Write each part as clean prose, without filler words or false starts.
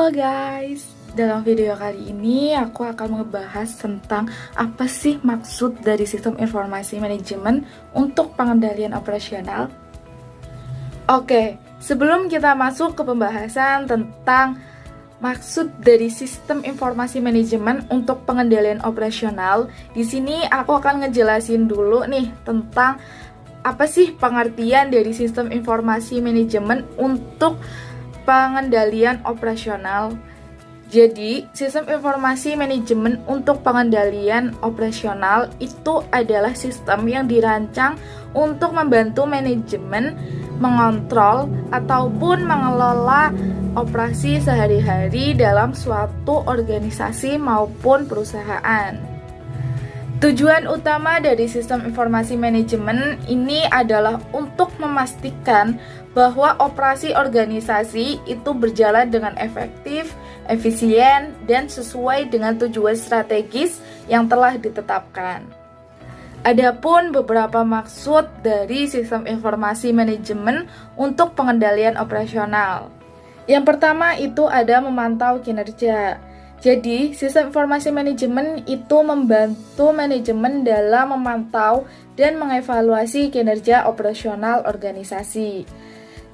Halo guys, dalam video kali ini aku akan ngebahas tentang apa sih maksud dari sistem informasi manajemen untuk pengendalian operasional. Oke, sebelum kita masuk ke pembahasan tentang maksud dari sistem informasi manajemen untuk pengendalian operasional, di sini aku akan ngejelasin dulu nih tentang apa sih pengertian dari sistem informasi manajemen untuk pengendalian operasional. Jadi, sistem informasi manajemen untuk pengendalian operasional itu adalah sistem yang dirancang untuk membantu manajemen mengontrol ataupun mengelola operasi sehari-hari dalam suatu organisasi maupun perusahaan. Tujuan utama dari sistem informasi manajemen ini adalah untuk memastikan bahwa operasi organisasi itu berjalan dengan efektif, efisien, dan sesuai dengan tujuan strategis yang telah ditetapkan. Adapun beberapa maksud dari sistem informasi manajemen untuk pengendalian operasional. Yang pertama itu ada memantau kinerja. Jadi, sistem informasi manajemen itu membantu manajemen dalam memantau dan mengevaluasi kinerja operasional organisasi.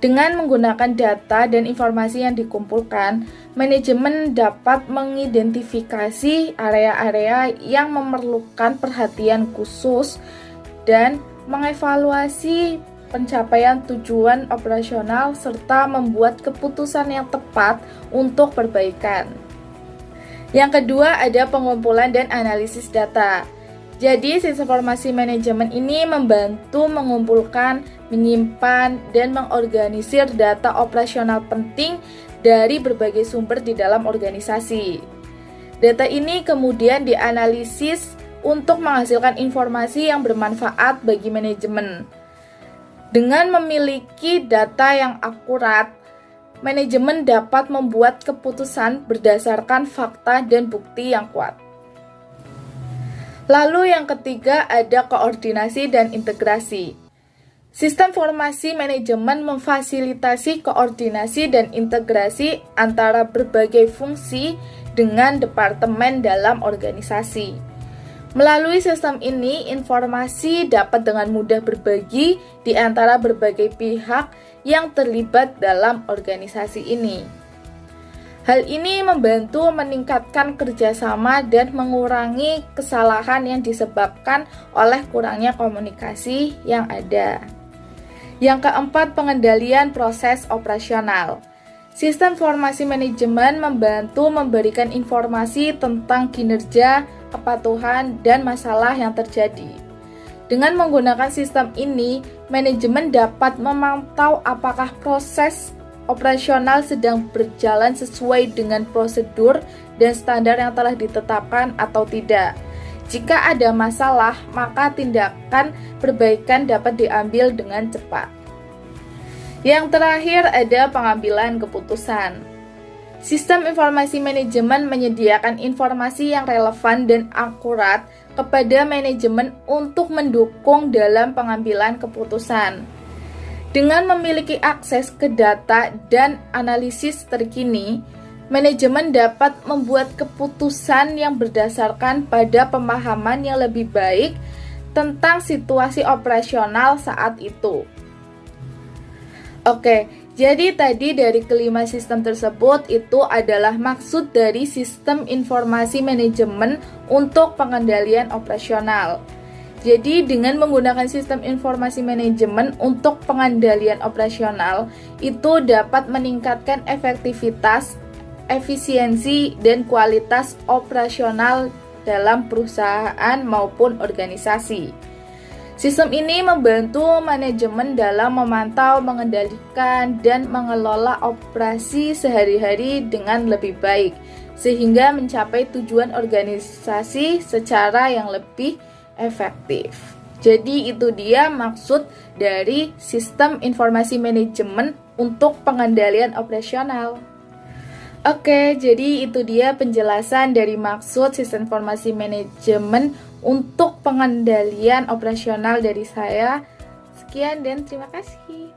Dengan menggunakan data dan informasi yang dikumpulkan, manajemen dapat mengidentifikasi area-area yang memerlukan perhatian khusus dan mengevaluasi pencapaian tujuan operasional serta membuat keputusan yang tepat untuk perbaikan. Yang kedua ada pengumpulan dan analisis data. Jadi, sistem informasi manajemen ini membantu mengumpulkan, menyimpan, dan mengorganisir data operasional penting dari berbagai sumber di dalam organisasi. Data ini kemudian dianalisis untuk menghasilkan informasi yang bermanfaat bagi manajemen. Dengan memiliki data yang akurat, manajemen dapat membuat keputusan berdasarkan fakta dan bukti yang kuat. Lalu yang ketiga ada koordinasi dan integrasi. Sistem informasi manajemen memfasilitasi koordinasi dan integrasi antara berbagai fungsi dengan departemen dalam organisasi. Melalui sistem ini, informasi dapat dengan mudah berbagi di antara berbagai pihak yang terlibat dalam organisasi ini. Hal ini membantu meningkatkan kerjasama dan mengurangi kesalahan yang disebabkan oleh kurangnya komunikasi yang ada. Yang keempat, pengendalian proses operasional. Sistem informasi manajemen membantu memberikan informasi tentang kinerja, kepatuhan, dan masalah yang terjadi. Dengan menggunakan sistem ini, manajemen dapat memantau apakah proses operasional sedang berjalan sesuai dengan prosedur dan standar yang telah ditetapkan atau tidak. Jika ada masalah, maka tindakan perbaikan dapat diambil dengan cepat. Yang terakhir ada pengambilan keputusan. Sistem informasi manajemen menyediakan informasi yang relevan dan akurat kepada manajemen untuk mendukung dalam pengambilan keputusan. Dengan memiliki akses ke data dan analisis terkini, manajemen dapat membuat keputusan yang berdasarkan pada pemahaman yang lebih baik tentang situasi operasional saat itu. Oke, jadi tadi dari kelima sistem tersebut itu adalah maksud dari sistem informasi manajemen untuk pengendalian operasional. Jadi dengan menggunakan sistem informasi manajemen untuk pengendalian operasional itu dapat meningkatkan efektivitas, efisiensi, dan kualitas operasional dalam perusahaan maupun organisasi. Sistem ini membantu manajemen dalam memantau, mengendalikan, dan mengelola operasi sehari-hari dengan lebih baik, sehingga mencapai tujuan organisasi secara yang lebih efektif. Jadi itu dia maksud dari sistem informasi manajemen untuk pengendalian operasional. Oke, jadi itu dia penjelasan dari maksud sistem informasi manajemen untuk pengendalian operasional dari saya. Sekian dan terima kasih.